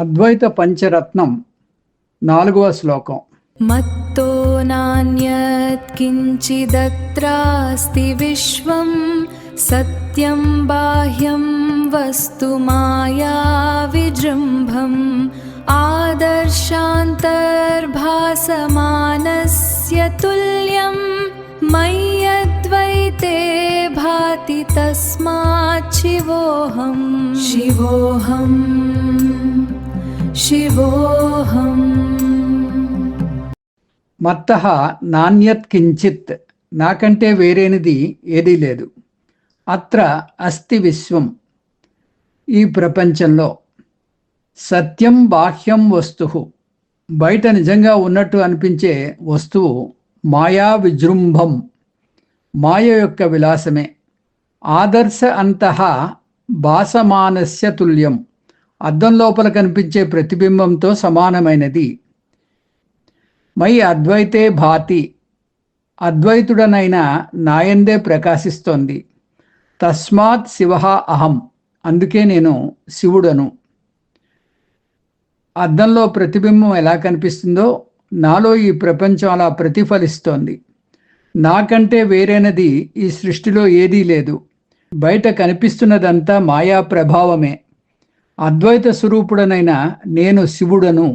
అద్వైత పంచరత్నం 4వ శ్లోకం. మత్తో నాన్యత్ కించిదత్రాస్తి విశ్వం సత్యం బాహ్యం వస్తు మాయా విజృంభం ఆదర్శాంతర్భాసమానస్య తుల్యం మయ్యద్వైతే భాతి తస్మాత్ శివోహం శివోహం శివోహం. మత్తః నాన్యత్ కించిత్, నాకంటే వేరేనిది ఏదీ లేదు. అత్ర అస్తి విశ్వం, ఈ ప్రపంచంలో. సత్యం బాహ్యం వస్తువు, బయట నిజంగా ఉన్నట్టు అనిపించే వస్తువు. మాయా విజృంభం, మాయ యొక్క విలాసమే. ఆదర్శ అంతః భాసమానస్య తుల్యం, అద్దం లోపల కనిపించే ప్రతిబింబంతో సమానమైనది. మై అద్వైతే భాతి, అద్వైతుడనైన నాయందే ప్రకాశిస్తోంది. తస్మాత్ శివ అహం, అందుకే నేను శివుడను. అద్దంలో ప్రతిబింబం ఎలా కనిపిస్తుందో నాలో ఈ ప్రపంచం అలా ప్రతిఫలిస్తోంది. నాకంటే వేరేనది ఈ సృష్టిలో ఏదీ లేదు. బయట కనిపిస్తున్నదంతా మాయా ప్రభావమే. అద్వైత స్వరూపుడనైన నేను శివుడను.